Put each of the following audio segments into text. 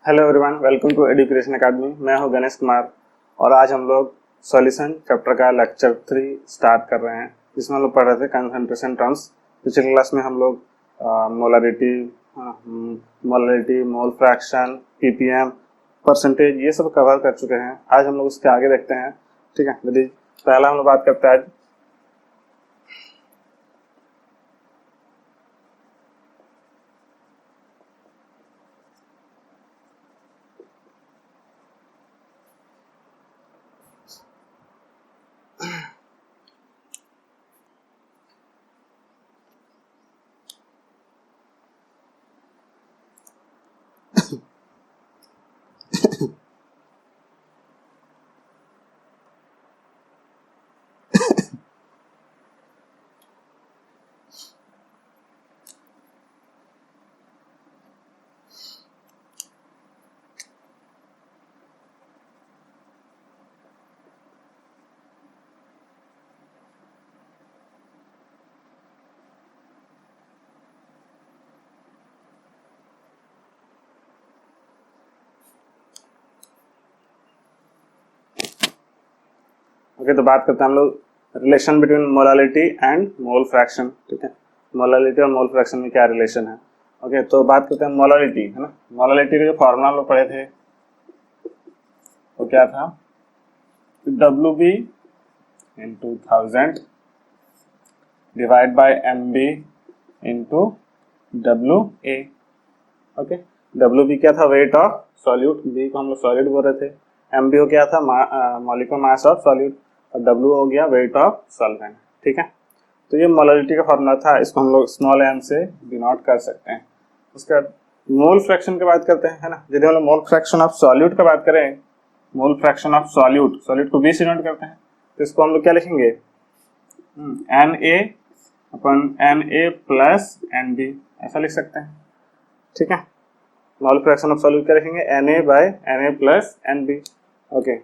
Hello everyone, welcome to education academy. मैं हूं गणेश कुमार और आज हम लोग सॉल्यूशन चैप्टर का लेक्चर 3 स्टार्ट कर रहे हैं, जिसमें हम लोग पढ़ रहे थे कंसंट्रेशन टर्म्स। पिछले क्लास में हम लोग molarity, mole fraction, ppm, percentage ये सब कवर कर चुके हैं। आज हम लोग उसके आगे देखते हैं। ठीक है, यदि पहला हम लोग बात करते हैं आज तो बात करते हैं हम लोग relation between molality and mole fraction. ठीक है, मोलालिटी और मोल फ्रैक्शन में क्या रिलेशन है। ओके, तो बात करते हैं मोलालिटी, है ना। मोलालिटी का जो फॉर्मूला हम लोग पढ़े थे वो क्या था, WB into 1000 divide by MB into WA। Okay, WB क्या था, वेट ऑफ सॉल्यूट, B को हम लोग सॉलिड बोल रहे थे, MB हो गया था मॉलिक्यूलर मास ऑफ सॉल्यूट और W हो गया वेट ऑफ सॉल्वेंट। ठीक है, तो ये मोलालिटी का फॉर्मूला था, इसको हम लोग स्मॉल m से डिनोट कर सकते हैं। उसके बाद मोल फ्रैक्शन की बात करते हैं, है ना। यदि हम लोग मोल फ्रैक्शन ऑफ सॉल्यूट का बात करें, मोल फ्रैक्शन ऑफ सॉल्यूट को 20 डिनोट करते हैं, तो इसको हम लोग क्या लिखेंगे, Na अपन Na प्लस NB ऐसा लिख सकते हैं। ठीक है, मोल फ्रैक्शन ऑफ सॉल्यूट क्या लिखेंगे, Na by Na plus NB। Okay,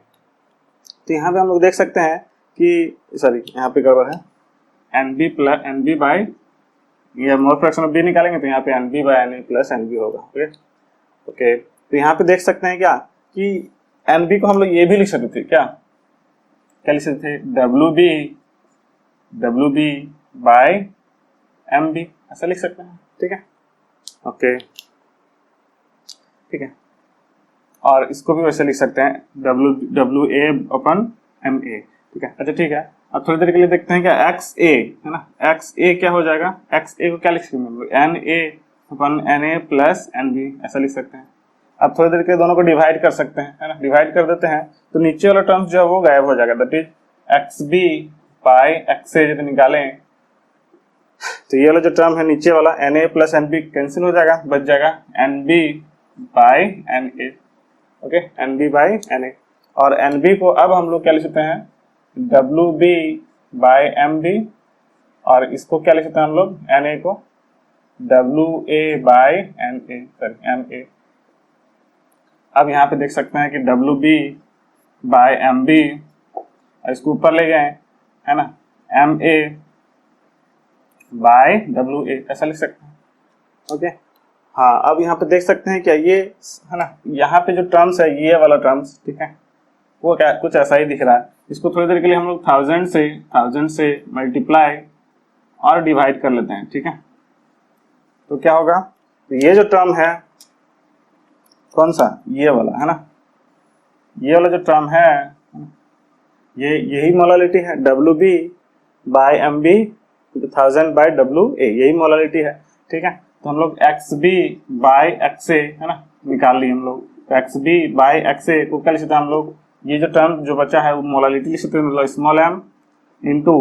तो यहाँ पे हम लोग देख सकते हैं कि सॉरी यहाँ पे गड़बड़ है, NB बाय, ये मोल फ्रैक्शन ऑफ B निकालेंगे तो यहाँ पे NB by Na plus NB होगा। ओके, तो यहाँ पे देख सकते हैं क्या कि NB को हम लोग ये भी लिख सकते थे, क्या लिख सकते थे, WB बाय MB ऐसा लिख सकते हैं। ठीक है, ओके, ठीक है, और इसको भी वैसे लिख सकते हैं, WA अपन MA। ठीक है, अच्छा ठीक है, अब थोड़ी देर के लिए देखते हैं क्या XA, है ना। XA क्या हो जाएगा, XA को क्या लिख सकते हैं, NA अपन NA प्लस NB ऐसा लिख सकते हैं। अब थोड़ी देर के दोनों को डिवाइड कर सकते हैं, है ना। डिवाइड कर देते हैं तो नीचे वाला टर्म्स जो है वो गायब हो जाएगा, that is XB by XA। जब निकालें तो ये वाला जो टर्म है नीचे वाला Na प्लस NB कैंसिल हो जाएगा, बच जाएगा NB by Na। Okay, NB by Na, और NB को अब हम लोग क्या लिख सकते हैं, WB बाय MB, और इसको क्या लिख सकते हैं हम लोग, Na को WA बाय MA। अब यहाँ पे देख सकते हैं कि WB बाय MB, इसको ऊपर ले गए, है ना, MA बाय WA ऐसा लिख सकते हैं। ओके, हाँ, अब यहाँ पे देख सकते हैं क्या, ये है ना, यहाँ पे जो टर्म्स है ये वाला टर्म्स, ठीक है, वो क्या कुछ ऐसा ही दिख रहा है। इसको थोड़ी देर के लिए हम लोग 1000 से मल्टीप्लाई और डिवाइड कर लेते हैं। ठीक है, तो क्या होगा, तो ये जो टर्म है कौन सा, ये वाला, है ना, ये वाला जो टर्म है ये यही मोलालिटी है, WB by MB 1000 by WA, यही मोलालिटी है। ठीक है, तो हम लोग XB बाय XA, है ना, निकाल लिए हम लोग, तो XB बाय XA को क्या लिख सकते हैं हम लोग, ये जो टर्म जो बचा है वो मोलालिटी लिख सकते हैं, मतलब स्मॉल m इंटू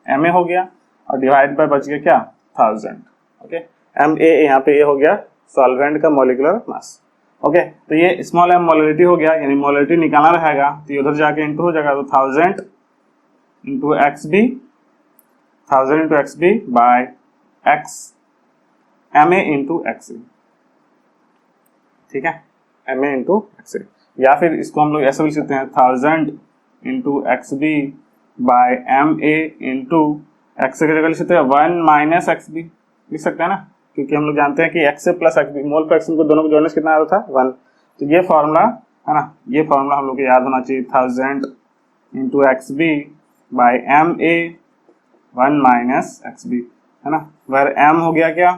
MA हो गया और डिवाइड बाय बच गया क्या, 1000। ओके, MA यहाँ पे ये हो गया सॉल्वेंट का मॉलिक्यूलर मास। ओके, तो ये स्मॉल m मोलालिटी हो गया, यानी मोलालिटी निकालना रहेगा तो ये उधर जाके इंटू हो जाएगा, तो 1000 into XB, 1000 into XB by MA into XA। ठीक है, MA इंटू XA, या फिर इसको हम लोग ऐसे लिख सकते हैं, 1000 into XB by MA into XA की जगह लिख सकते हैं 1 माइनस XB लिख सकते हैं ना, क्योंकि हम लोग जानते हैं कि x से plus X B mole fraction को दोनों को जोड़ने से कितना आता था 1। तो ये फॉर्मूला है ना, ये फॉर्मूला हम लोग को याद होना चाहिए 1000 into X B by M A 1 minus X B है ना, वेर m हो गया क्या,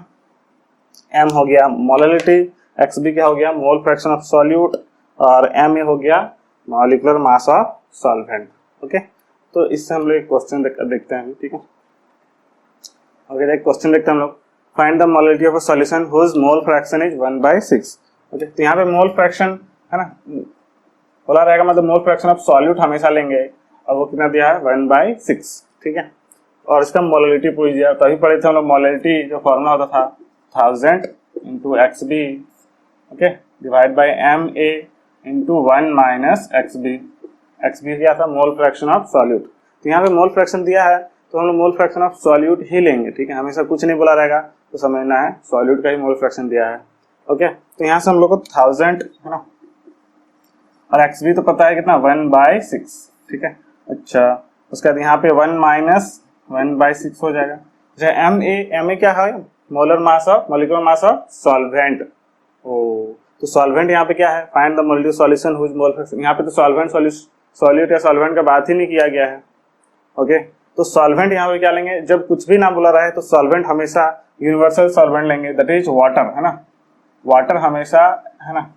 m हो गया मोलैलिटी, एक्स बी क्या हो गया मोल फ्रैक्शन ऑफ सॉल्यूट और m ए हो गया molecular mass of solvent. Okay, तो इससे हम लोग एक क्वेश्चन देखते हैं, ठीक है। ओके, एक क्वेश्चन देखते हैं हम लोग, find the molality of a solution whose mole fraction is 1/6। Okay, तो यहाँ पे मोल फ्रैक्शन है ना बोला रहेगा, मतलब मोल फ्रैक्शन ऑफ सॉल्यूट हमेशा लेंगे और वो कितना दिया है 1/6, ठीक है। और इसका मोलैलिटी पूछ दिया, तो अभी पढ़े थे हम लोग मोलैलिटी जो फॉर्मूला होता था 1000 into X B, okay, divide by M A into 1 minus X B. X B क्या था मोल फ्रैक्शन ऑफ सॉल्यूट। तो यहाँ पे मोल फ्रैक्शन दिया है तो हम लोग मोल फ्रैक्शन ऑफ सॉल्यूट ही लेंगे, ठीक है। हमेशा कुछ नहीं बोला रहेगा तो समझना है सॉल्यूट का ही मोल फ्रैक्शन दिया है। ओके, तो यहाँ से हम लोग को 1000 है ना, और एक्स बी तो पता है कितना 1/6, ठीक है। अच्छा, उसके बाद यहाँ पे 1 माइनस 1/6 हो जाएगा। अच्छा, एम ए क्या है molar mass of molecular mass of solvent. Oh, तो सॉल्वेंट यहाँ पे क्या है, find the molality solution whose mole fraction. यहाँ पे तो सॉल्वेंट सॉल्यूट या सॉल्वेंट का बात ही नहीं किया गया है। ओके, तो सॉल्वेंट यहाँ पे क्या लेंगे, जब कुछ भी ना बोला रहा है तो सॉल्वेंट हमेशा यूनिवर्सल सॉल्वेंट लेंगे, दैट इज वाटर, है ना। वाटर हमेशा है ना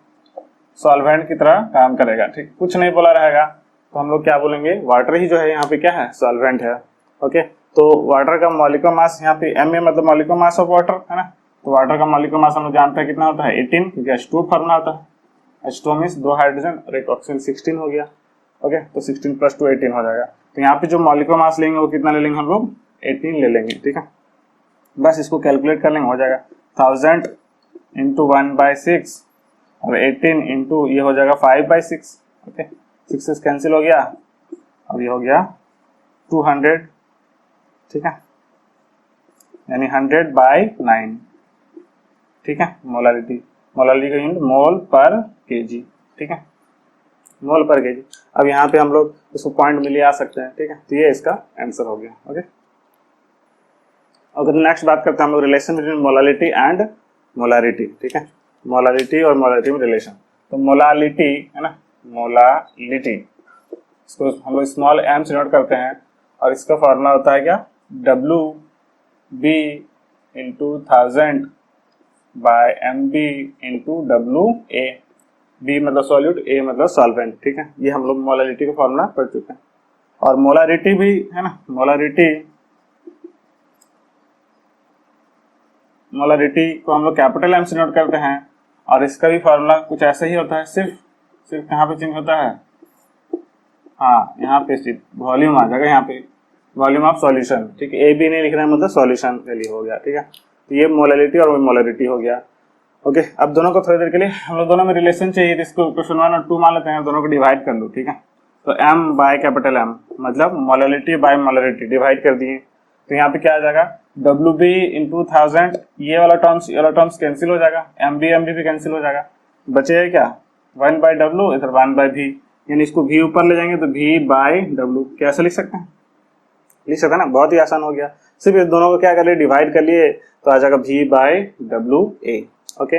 सॉल्वेंट की तरह काम करेगा, ठीक। कुछ नहीं बोला रहेगा तो हम लोग क्या बोलेंगे, वाटर ही जो है यहाँ पे क्या है सॉल्वेंट है। ओके, तो वाटर का मॉलिक्यूलर मास यहाँ पे एम ए मतलब मॉलिक्यूलर मास ऑफ वाटर, है ना। तो वाटर का मॉलिक्यूलर मास हम लोग जानते हैं कितना होता है 18, क्योंकि H2 फॉर्मूला होता है। H2 मींस 2 हाइड्रोजन और एक ऑक्सीजन, 16 हो गया। ओके, तो 16 + 2 18 हो जाएगा। तो यहाँ पे जो मॉलिक्यूलर मास लेंगे वो कितना ले लेंगे हम लोग 18 ले लेंगे, ठीक है। बस इसको कैलकुलेट कर लेंगे, हो जाएगा 1000 इंटू 1/6 और 18 इंटू ये हो जाएगा 5/6। ओके, 6 कैंसिल हो गया, अब ये हो गया 200, ठीक है, यानी 100/9, ठीक है। मोलैलिटी का यूनिट मोल पर केजी, ठीक है, मोल पर केजी। अब यहाँ पे हम लोग इसको पॉइंट में ले आ सकते हैं, ठीक है। तो ये इसका आंसर हो गया। ओके, अगर नेक्स्ट बात करते हैं हम लोग relation between molality and molarity, ठीक है। मोलैलिटी और मोलैरिटी में रिलेशन, तो मोलैलिटी है ना, मोलैलिटी इसको हम लोग स्मॉल m से नोट करते हैं और इसका फॉर्मूला होता है क्या WB into 1000 by MB into WA। B मतलब सॉल्यूट, A मतलब सॉल्वेंट, ठीक है। ये हम लोग मोलैलिटी का फॉर्मूला पढ़ चुके हैं। और मोलैरिटी भी है ना, मोलैरिटी को हम लोग कैपिटल M से नोट करते हैं और इसका भी फॉर्मूला कुछ ऐसे ही होता है, सिर्फ कहाँ पे चेंज होता है, हाँ यहाँ पे सिर्फ वॉल्यूम आ जाएगा, यहाँ पे वॉल्यूम ऑफ सॉल्यूशन, ठीक है। ए बी नहीं लिख रहे हैं मतलब सॉल्यूशन के लिए हो गया, ठीक है। तो ये मोलैलिटी और मोलैरिटी हो गया। ओके, अब दोनों को थोड़ी देर के लिए हम लोग दोनों में रिलेशन चाहिए, इसको क्वेश्चन 1 और 2 मान लेते हैं, दोनों को डिवाइड कर लो, ठीक है। तो M बाय कैपिटल M मतलब मोलैलिटी बाय मोलैरिटी डिवाइड कर दिए, तो यहाँ पे क्या आ जाएगा WB इंटू 1000, ये वाला टर्म्स कैंसिल हो जाएगा, MB भी कैंसिल हो जाएगा, बचेगा क्या 1/W, इधर 1/V, यानी इसको V ऊपर ले जाएंगे तो V/W। कैसे लिख सकते हैं, लिख सकते हैं ना, बहुत ही आसान हो गया। सिर्फ इस दोनों को क्या कर लिए डिवाइड कर लिए तो आ जाएगा V/WA। ओके,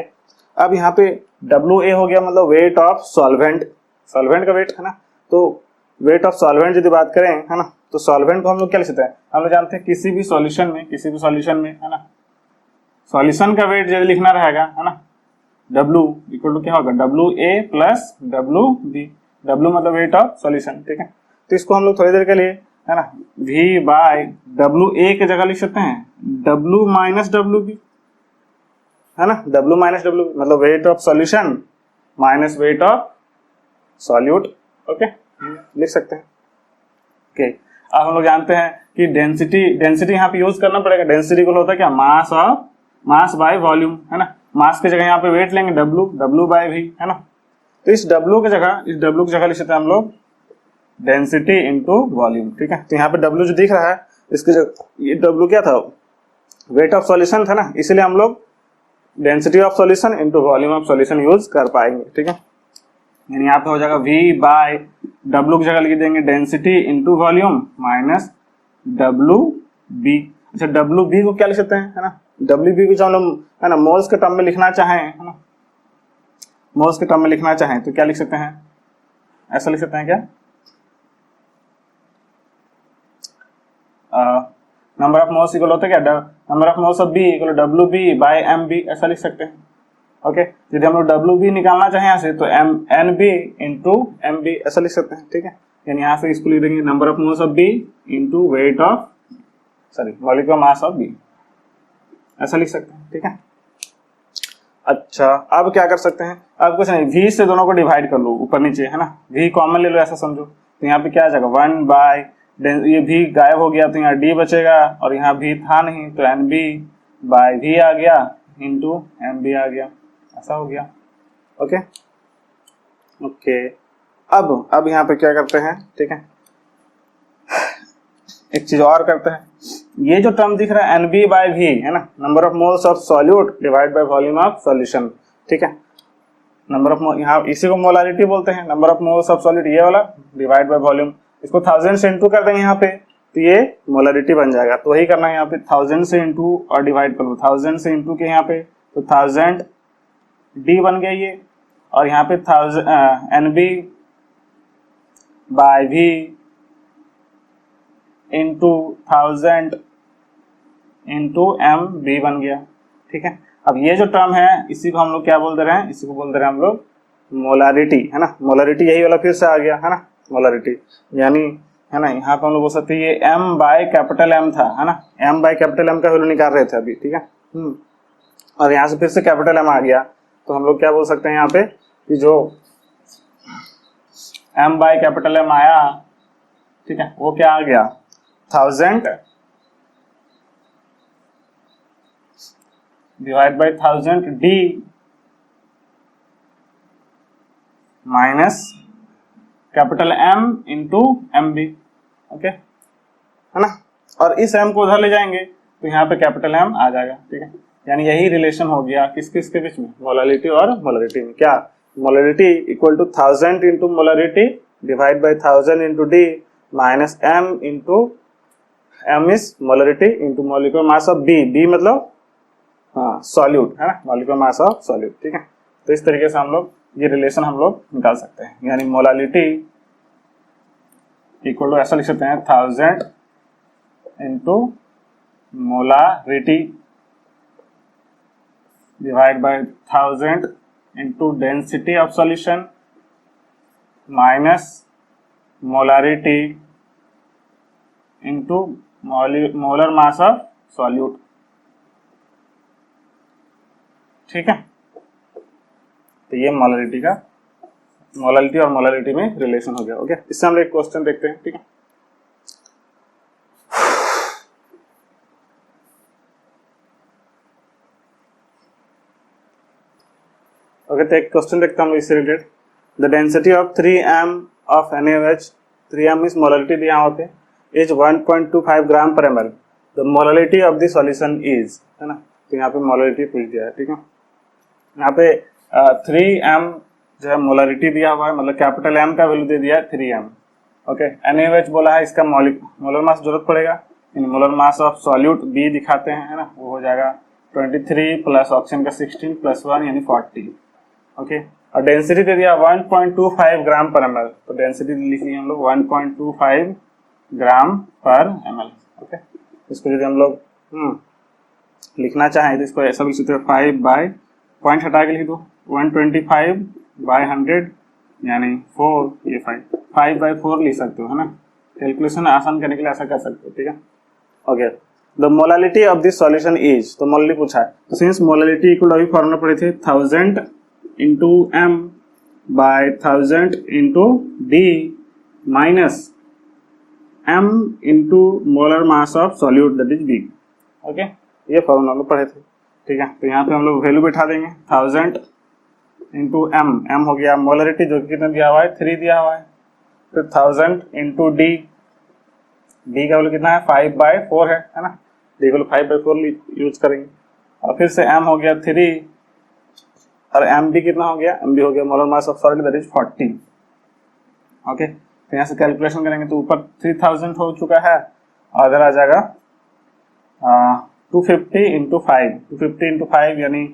अब यहाँ पे WA हो गया मतलब वेट ऑफ सॉल्वेंट का वेट है ना। तो वेट ऑफ सॉल्वेंट यदि बात करें है ना, तो सॉल्वेंट को हम लोग क्या लिख सकते हैं, हम लोग जानते हैं किसी भी सॉल्यूशन में है ना, सॉल्यूशन का वेट यदि लिखना रहेगा है ना, W इक्वल टू क्या होगा WA प्लस WB। W मतलब वेट ऑफ सॉल्यूशन, ठीक है। तो इसको हम लोग थोड़ी देर के लिए है ना V/WA की जगह लिख सकते हैं W-WB, है ना। W-WB मतलब weight of solution minus weight of solute. Okay, लिख सकते हैं। ओके, अब हम लोग जानते हैं कि डेंसिटी यहाँ पे यूज करना पड़ेगा। डेंसिटी को होता है क्या मास बाय वॉल्यूम, है ना। मास की जगह यहाँ पे वेट लेंगे W/V, है ना। तो इस W की जगह लिख सकते हैं हम लोग डेंसिटी इंटू वॉल्यूम, ठीक है। तो यहाँ पे W जो दिख रहा है इसकी जगह ये W क्या था, वेट ऑफ सॉल्यूशन था ना, इसलिए हम लोग density of solution into volume of solution use कर पाएंगे, ठीक है। यानी यहाँ पे हो जाएगा V/W की जगह लिख देंगे density into volume minus WB। अच्छा, WB को क्या लिख सकते हैं, है ना, WB भी जो हम लोग है ना मोल्स के टर्म में लिखना चाहें, है ना, मोल्स के टर्म में लिखना चाहें तो क्या लिख सकते हैं, ऐसा लिख सकते हैं क्या, नंबर ऑफ मोल्स इक्वल होता है क्या, number of moles of B equal WB by MB, ऐसा लिख सकते हैं। ओके, यदि हम लोग WB निकालना चाहें यहाँ से तो NB इंटू MB ऐसा लिख सकते हैं। ठीक है, यानी यहाँ से इसको लिख देंगे number of moles of B into weight of molecular mass of B, ऐसा लिख सकते हैं। ठीक है, अच्छा अब क्या कर सकते हैं, अब कुछ नहीं, V से दोनों को डिवाइड कर लो ऊपर नीचे, है ना, V कॉमन ले लो ऐसा समझो, तो यहाँ पे क्या आ जाएगा 1 बाय, ये V गायब हो गया तो यहाँ D बचेगा, और यहाँ V था नहीं तो NB बाय V आ गया इंटू MB आ गया, ऐसा हो गया। ओके ओके, अब यहाँ पे क्या करते हैं, ठीक है, एक चीज और करते हैं, ये जो टर्म दिख रहा है NB बाय V, है ना, number of moles of solute divide by volume of solution. ठीक है, नंबर ऑफ, यहाँ इसी को मोलारिटी बोलते हैं, number of moles of solute ये वाला डिवाइड बाय वॉल्यूम, इसको 1000 से इंटू कर देंगे यहाँ पे तो ये मोलारिटी बन जाएगा। तो वही करना है यहाँ पे, 1000 से इंटू और डिवाइड कर लो, 1000 से इंटू के यहाँ पे तो 1000 D बन गया ये, और यहाँ पे 1000 NB by V into 1000 into MB बन गया। ठीक है, अब ये जो टर्म है इसी को हम लोग क्या बोल दे रहे हैं, इसी को बोल दे रहे हैं हम लोग मोलारिटी, है ना, मोलारिटी यही वाला फिर से आ गया, है ना, मोलारिटी, यानी है ना, यहाँ पे हम लोग बोल सकते हैं ये M बाय कैपिटल M था, है ना, M बाय कैपिटल M का वैल्यू निकाल रहे थे अभी। ठीक है, और यहाँ से फिर से कैपिटल M आ गया तो हम लोग क्या बोल सकते हैं यहाँ पे कि जो M बाय कैपिटल M आया, ठीक है, वो क्या आ गया 1000 divide by 1000 D minus capital M into MB। Okay, है ना, और इस M को उधर ले जाएंगे तो यहाँ पे कैपिटल M आ जाएगा। ठीक है, यानी यही रिलेशन हो गया किस किस के बीच में, मोलालिटी और मोलारिटी में, क्या, molarity equal to 1000 into molarity divide by 1000 into D minus M into M is molarity into molecular mass of B, B मतलब हाँ सॉल्यूट, है ना, मॉलिक्यूलर मास ऑफ सॉल्यूट। ठीक है, तो इस तरीके से हम लोग ये रिलेशन हम लोग निकाल सकते हैं, यानी मोलालिटी इक्वल टू ऐसा लिख सकते हैं 1000 into molarity divide by 1000 into density of solution minus molarity into molar mass of solute. ठीक है, तो ये मोलारिटी और मोलारिटी में रिलेशन हो गया। ओके, इससे हम एक क्वेश्चन देखते हैं। ठीक है, ओके, तो एक क्वेश्चन देखते हैं हम इससे related, the density of 3m of NaOH, 3m is molarity दिया यहाँ पे, इज 1.25 ग्राम पर ml, the molarity of the solution is, है ना, तो यहाँ पे मोलारिटी पूछ दिया है। ठीक है, यहाँ पे 3m जो है मोलारिटी दिया हुआ है, मतलब कैपिटल M का वैल्यू दे दिया है 3m। ओके, NaOH बोला है, इसका मोलर मास जरूरत पड़ेगा, molar mass of solute B दिखाते हैं, है ना, वो हो जाएगा 23 प्लस ऑक्सीजन का 16 प्लस 1 यानी 40। ओके, और डेंसिटी दे दिया 1.25 ग्राम पर ml, तो डेंसिटी लिख लिया हम लोग 1.25 ग्राम पर ml। ओके, इसको यदि हम लोग लिखना चाहें तो इसको ऐसा लिख सकते हैं 5 बाय पॉइंट हटा के लिख दो 125 बाय 100 यानी 4, ये 5 बाय 4 लिख सकते हो, है ना, कैलकुलेशन आसान करने के लिए ऐसा कर सकते हो। ठीक है, okay, the molality of this solution is, तो मोलालिटी पूछा है, तो सिंस मोलालिटी इक्वल अभी फॉर्मूला पड़े थे 1000 into M by 1000 into D minus M into molar mass of solute that is B। Okay, ये फॉर्मूला हम लोग पढ़े थे। ठीक है, तो यहाँ पे हम लोग वैल्यू बैठा देंगे 1000 इंटू M हो गया मोलरिटी जो कि कितना दिया हुआ है 3 दिया हुआ है, फिर 1000 इंटू D का वैल्यू कितना है 5 बाय 4 है ना, D को 5 बाय 4 यूज करेंगे, और फिर से M हो गया 3 और MB कितना हो गया, MB हो गया molar mass of solute that is 40। Okay, तो यहाँ से कैलकुलेशन करेंगे तो ऊपर 3000 हो चुका है और इधर आ जाएगा 250 इंटू 5, 250 इंटू 5 यानी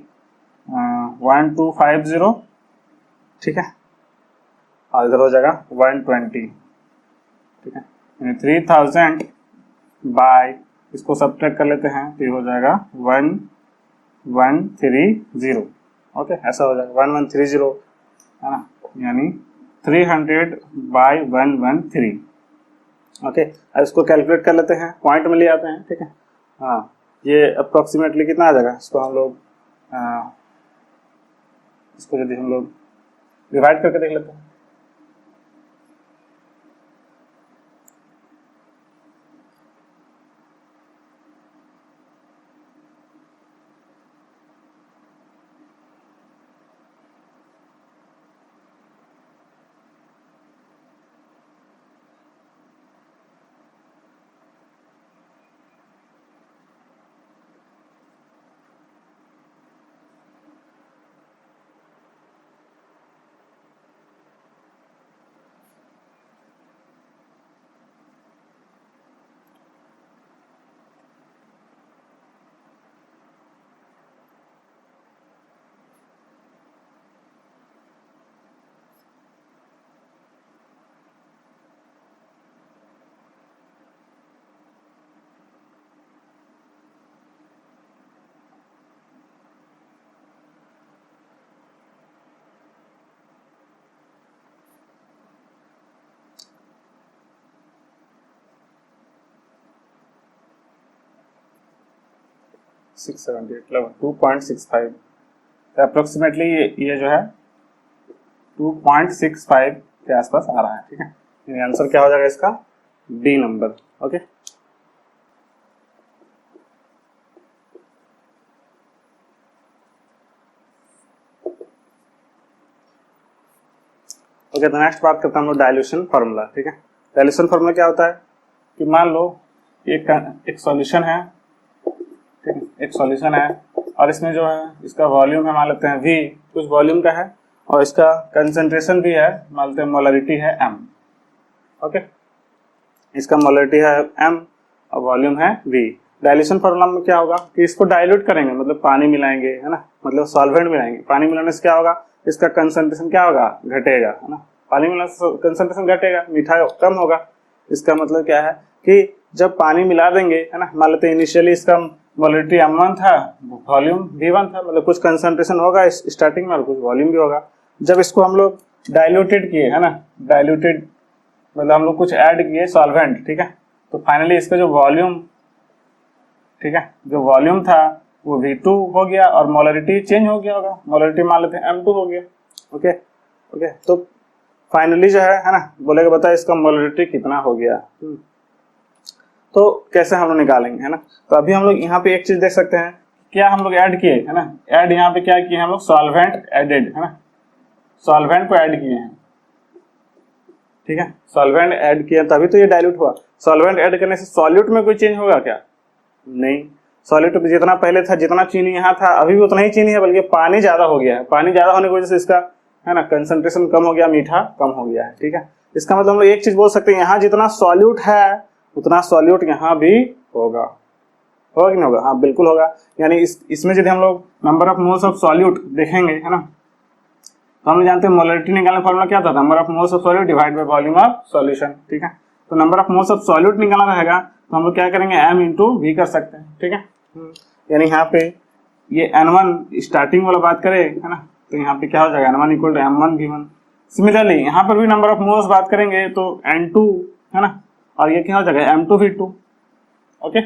1250, ठीक है, और इधर हो जाएगा 120, ठीक है, यानी 3000 बाय, इसको सब्ट्रैक्ट कर लेते हैं तो ये हो जाएगा 1130, ओके, ऐसा हो जाएगा 1130, है ना, यानी 300 बाय 113, ओके। अब इसको कैलकुलेट कर लेते हैं, पॉइंट में ले आते हैं, ठीक है। हाँ, ये अप्रोक्सीमेटली कितना आ जाएगा, इसको हम लोग इसको यदि हम लोग डिवाइड करके देख लेते हैं, सिक्स 2.65, तो अप्रोक्सीमेटली ये जो है 2.65 के आसपास आ रहा है, ठीक है। आंसर क्या हो जाएगा इसका, डी नंबर, ओके। ओके, तो नेक्स्ट बात करते हैं हम लोग डाइल्यूशन फार्मूला, ठीक है। डाइल्यूशन फार्मूला क्या होता है कि मान लो एक सॉल्यूशन है, ठीक है, एक सॉल्यूशन है और इसमें जो है इसका वॉल्यूम है मान लेते हैं V, कुछ वॉल्यूम का है, और इसका कंसंट्रेशन भी है, मान लेते हैं मोलरिटी है M, ओके, इसका मोलरिटी है M और वॉल्यूम है V। डाइल्यूशन फार्मूला में क्या होगा कि इसको डाइल्यूट करेंगे, मतलब पानी मिलाएंगे, है ना, मतलब सॉल्वेंट मिलाएंगे, पानी मिलाने से क्या होगा, इसका कंसंट्रेशन क्या होगा, घटेगा, है ना, पानी मिलाने से कंसंट्रेशन घटेगा, मीठा कम होगा। इसका मतलब क्या है कि जब पानी मिला देंगे, है ना, मान लेते हैं इनिशियली इसका मोलरिटी M1 था, वॉल्यूम V1 था, मतलब कुछ कंसंट्रेशन होगा स्टार्टिंग में और कुछ वॉल्यूम भी होगा। जब इसको हम लोग डाइल्यूटेड किए, है ना, डाइल्यूटेड मतलब हम लोग कुछ ऐड किए सॉल्वेंट, ठीक है, तो फाइनली इसका जो वॉल्यूम, ठीक है, जो वॉल्यूम था वो V2 हो गया और मोलरिटी चेंज हो गया होगा, मोलरिटी मान लेते हैं M2 हो गया, ओके ओके। तो फाइनली जो है ना, बोलेगा बता इसका मोलरिटी कितना हो गया, तो कैसे हम लोग निकालेंगे, है ना। तो अभी हम लोग यहाँ पे एक चीज देख सकते हैं, क्या हम लोग ऐड किए, है ना, ऐड यहाँ पे क्या किए हम लोग, सॉल्वेंट एडेड, है ना, सॉल्वेंट को ऐड किए हैं, ठीक है, सॉल्वेंट ऐड किया तभी तो ये डाइल्यूट हुआ। सॉल्वेंट ऐड करने से सॉल्यूट में कोई चेंज होगा क्या, नहीं, सॉल्यूट में जितना पहले था, जितना चीनी यहाँ था अभी भी उतना ही चीनी है, बल्कि पानी ज्यादा हो गया है, पानी ज्यादा होने की वजह से इसका, है ना, कंसंट्रेशन कम हो गया, मीठा कम हो गया है, ठीक है। इसका मतलब हम लोग एक चीज बोल सकते हैं, यहाँ जितना सॉल्यूट है उतना सॉल्यूट यहाँ भी होगा कि नहीं होगा, हाँ बिल्कुल होगा। यानी इसमें यदि हम लोग number of moles of solute देखेंगे, है ना, तो हम जानते हैं मोलरिटी निकालने फॉर्मूला क्या था, number of moles of solute divide by volume of solution, ठीक है। तो number of moles of solute निकालना रहेगा तो हम लोग क्या करेंगे, M इंटू V कर सकते हैं, ठीक है। यानी यहाँ पे ये N1 स्टार्टिंग वाला बात करें, है ना, तो यहाँ पे क्या हो जाएगा, N1 equal to M1 V1। Similarly यहाँ पर भी नंबर ऑफ मोल्स बात करेंगे तो N2, है ना, और ये क्या हो जाएगा M2 V2, ओके,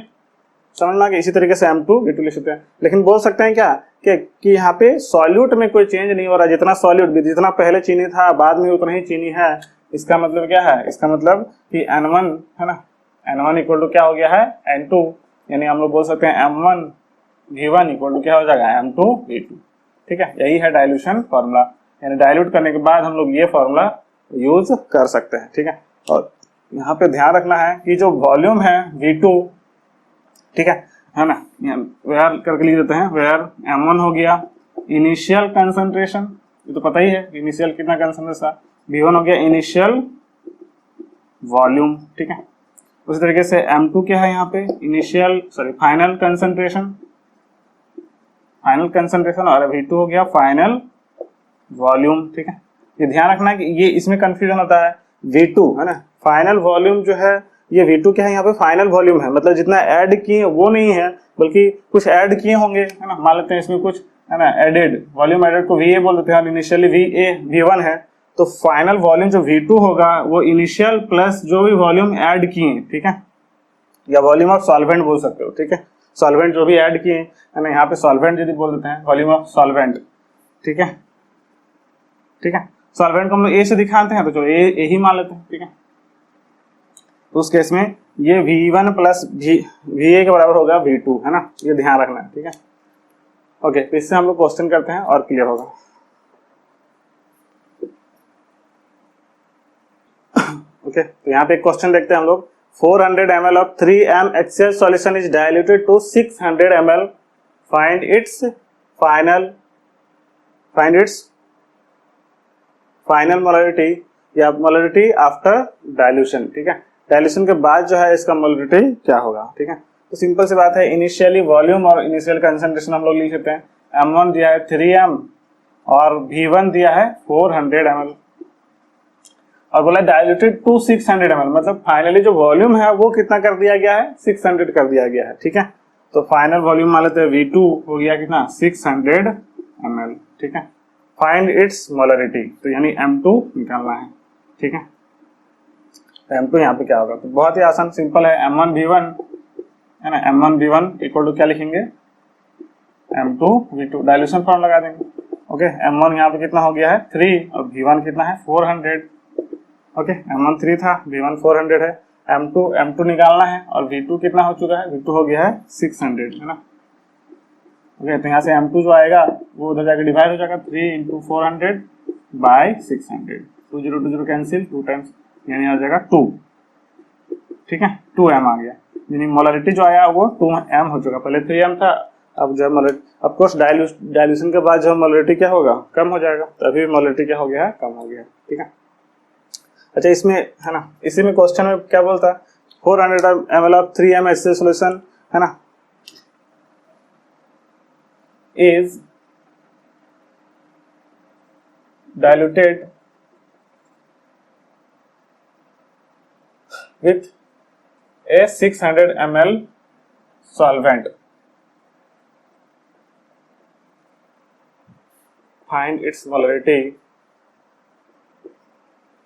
समझ में आ गया। इसी तरीके से M2 V2 लिख सकते हैं, लेकिन बोल सकते हैं क्या कि यहाँ पे सॉल्यूट में कोई चेंज नहीं हो रहा, जितना सॉल्यूट जितना पहले चीनी था बाद में उतना ही चीनी है। इसका मतलब क्या है, इसका मतलब कि N1, है ना, N1 इक्वल टू क्या हो गया है N2, यानी हम लोग बोल सकते हैं M1 V1 इक्वल टू क्या हो जाएगा M2 V2, ठीक है। यही है डाइल्यूशन फॉर्मूला, यानी डाइल्यूट करने के बाद हम लोग ये फॉर्मूला यूज कर सकते हैं, ठीक है। और यहाँ पे ध्यान रखना है कि जो वॉल्यूम है V2, ठीक है ना, वेयर करके लिख देते हैं, वेयर M1 हो गया इनिशियल कंसंट्रेशन, ये तो पता ही है इनिशियल कितना कंसंट्रेशन, V1 हो गया इनिशियल वॉल्यूम, ठीक है। उसी तरीके से M2 क्या है यहाँ पे, फाइनल कंसंट्रेशन, और V2 हो गया फाइनल वॉल्यूम। ठीक है, ये ध्यान रखना है कि ये इसमें कंफ्यूजन होता है। V2 है ना, फाइनल वॉल्यूम जो है ये V2 क्या है यहाँ पे, फाइनल वॉल्यूम है, मतलब जितना ऐड किए वो नहीं है बल्कि कुछ ऐड किए होंगे, है ना। मान लेते हैं इसमें कुछ है ना एडेड, वॉल्यूम एडेड को VA बोल देते हैं, इनिशियली V1 है, तो फाइनल वॉल्यूम जो V2 होगा वो इनिशियल प्लस जो भी वॉल्यूम ऐड किए, ठीक है, या वॉल्यूम ऑफ सॉल्वेंट बोल सकते हो। ठीक है, सॉल्वेंट जो भी ऐड किए है ना, यहाँ पे सॉल्वेंट यदि बोल देते हैं, वॉल्यूम ऑफ सॉल्वेंट। ठीक है, ठीक है, सॉल्वेंट को हम लोग ए से दिखाते हैं तो जो ए ही मान लेते हैं। ठीक है, तो उस केस में ये V1 प्लस VA के बराबर होगा V2, है ना, ये ध्यान रखना है। ठीक है, ओके, तो इससे हम लोग क्वेश्चन करते हैं और क्लियर होगा। ओके, तो यहाँ पे एक क्वेश्चन देखते हैं हम लोग। 400 ml of 3m HCl solution is diluted to 600 ml. Find its final molarity या molarity after dilution। ठीक है, डायल्यूशन के बाद जो है इसका मोलरिटी क्या होगा। ठीक है, तो सिंपल सी बात है, इनिशियली वॉल्यूम और इनिशियल कंसंट्रेशन हम लोग लिख सकते हैं। M1 दिया है 3m और V1 दिया है 400 ml, और बोला डायल्यूटेड टू 600 ml, मतलब फाइनली जो वॉल्यूम है वो कितना कर दिया गया है, 600 कर दिया गया है। ठीक है, तो फाइनल वॉल्यूम मान लेते हैं V2 हो गया कितना, 600 ml। ठीक है, फाइंड इट्स मोलरिटी, तो यानी M2 निकालना है। ठीक है, M2 यहाँ पे क्या होगा, तो बहुत ही आसान सिंपल है, M1V1 है ना, M1V1 इक्वल टू क्या लिखेंगे, M2V2, डायल्यूशन फॉर्म लगा देंगे। ओके, M1 यहाँ पे कितना हो गया है 3 और V1 कितना है 400। ओके, M1 3 था, V1 400 है, M2 निकालना है, और V2 कितना हो चुका है, V2 हो गया है 600, है ना। ओके, तो यहाँ से M2 जो आएगा वो उधर जाके डिवाइड हो जाएगा, 3 × 400 बाय 600, 2 0 2 0 कैंसिल, 2 टाइम्स यानी आ जाएगा 2। ठीक है, 2m आ गया, यानी मोलरिटी जो आया वो 2m हो चुका, पहले 3m था, अब जो मोलरिटी, ऑफ कोर्स डायल्यूशन के बाद जो मोलरिटी क्या होगा, कम हो जाएगा, तभी मोलरिटी क्या हो गया है, कम हो गया। ठीक है, अच्छा, इसमें है ना, इसी में क्वेश्चन में क्या बोलता है, 400 ml of 3m HCl solution है ना, is diluted with a 600 ml solvent. Find its molarity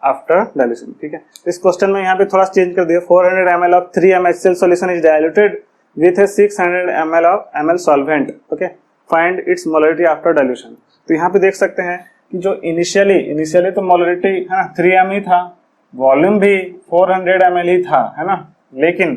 after dilution. ठीक है, इस क्वेश्चन में यहाँ पे थोड़ा चेंज कर दिया, 400 ml of 3m HCl solution is diluted with a 600 ml solvent. Okay, find its molarity after dilution. तो यहाँ पे देख सकते हैं कि जो इनिशियली तो मोलरिटी है ना 3m ही था, वॉल्यूम भी 400 ml ही था, है ना, लेकिन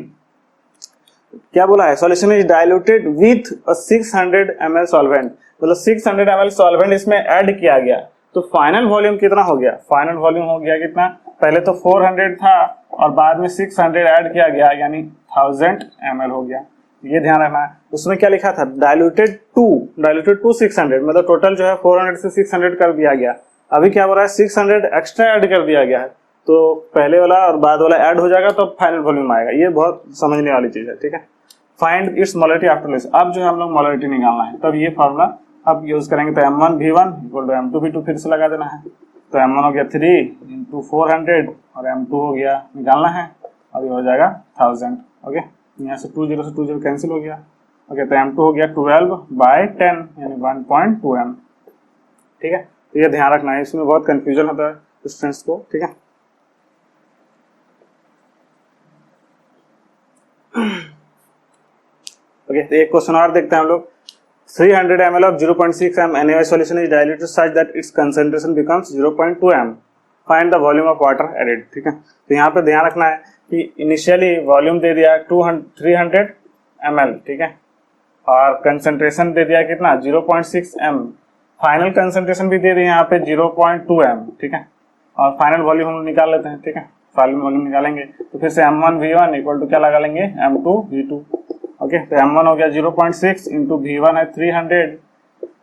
क्या बोला है, solution is diluted with a 600 ml solvent, मतलब 600 ml सॉल्वेंट इसमें ऐड किया गया, तो फाइनल वॉल्यूम कितना हो गया, फाइनल वॉल्यूम हो गया कितना, पहले तो 400 था और बाद में 600 ऐड किया गया, यानी 1000 ml हो गया। ये ध्यान रखना है, उसमें क्या लिखा था, डायल्यूटेड टू 600, मतलब टोटल जो है 400 से 600 कर दिया गया, अभी क्या हो रहा है 600 एक्स्ट्रा ऐड कर दिया गया है, तो पहले वाला और बाद वाला ऐड हो जाएगा तो फाइनल वॉल्यूम आएगा। ये बहुत समझने वाली चीज है। ठीक है, find its molarity after dilution, अब जो है हम लोग मोलरिटी निकालना है, तब ये फॉर्मूला अब यूज करेंगे, तो M1V1 इक्वल टू M2V2 फिर से लगा देना है, तो M1 हो गया 3 × 400 और M2 हो गया निकालना है, अब ये हो जाएगा 1000। ओके, यहाँ से 2 0 से 2 0 कैंसिल हो गया। ओके, तो M2 हो गया 12/10 यानी 1.2m। ठीक है, तो ये ध्यान रखना है, इसमें बहुत कंफ्यूजन होता है स्टूडेंट्स को। ठीक है, ओके, तो एक क्वेश्चन और देखते हैं हम लोग। 300 ml of 0.6m NaOH solution is diluted such that its concentration becomes 0.2m. Find the volume of water added. ठीक है, तो यहाँ पे ध्यान रखना है कि इनिशियली वॉल्यूम दे दिया 300 ml, ठीक है, और कंसंट्रेशन दे दिया कितना 0.6m, फाइनल कंसंट्रेशन भी दे दिया यहाँ पे 0.2m। ठीक है, और फाइनल वॉल्यूम हम निकाल लेते हैं। ठीक है, फाइनल वॉल्यूम निकालेंगे तो फिर से M1V1 इक्वल टू क्या लगा लेंगे, M2V2। ओके, तो M1 हो गया 0.6 इंटू V1 है 300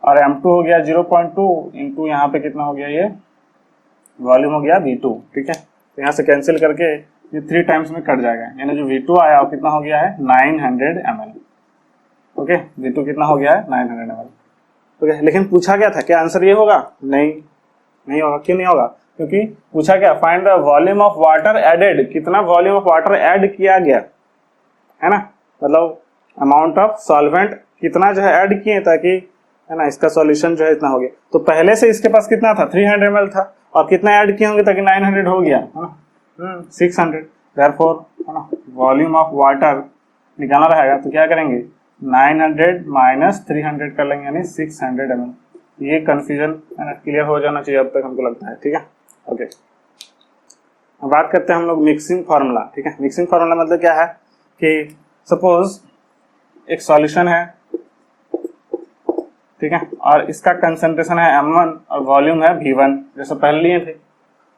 और M2 हो गया 0.2 इंटू यहाँ पे कितना हो गया, ये वॉल्यूम हो गया V2। ठीक है, तो यहाँ से कैंसिल करके ये 3 टाइम्स में कट जाएगा, यानी जो V2 आया वो कितना हो गया है 900 ml। ओके, V2 कितना हो गया है 900 ml। ओके, लेकिन पूछा क्या था, क्या आंसर ये होगा? नहीं होगा। क्यों नहीं होगा? क्योंकि पूछा क्या, find the volume of water added, कितना वॉल्यूम ऑफ वाटर ऐड किया गया है ना, मतलब अमाउंट ऑफ सॉल्वेंट कितना जो है ऐड किए, ताकि है ना इसका सॉल्यूशन जो है इतना हो गया। तो पहले से इसके पास कितना था 300 ml था, और कितना ऐड किए होंगे ताकि 900 हो गया है ना 600। देयरफॉर है ना वॉल्यूम ऑफ वाटर निकालना रहेगा, तो क्या करेंगे 900 माइनस 300 कर लेंगे, यानी 600 ml। ये कंफ्यूजन है ना क्लियर हो जाना चाहिए अब तक हमको लगता है, ठीक है। ओके, अब बात करते हैं हम लोग मिक्सिंग फार्मूला, ठीक है। मिक्सिंग फार्मूला मतलब क्या है कि सपोज एक सॉल्यूशन है, ठीक है, और इसका कंसंट्रेशन है m1 और वॉल्यूम है v1 जैसे पहले लिए थे,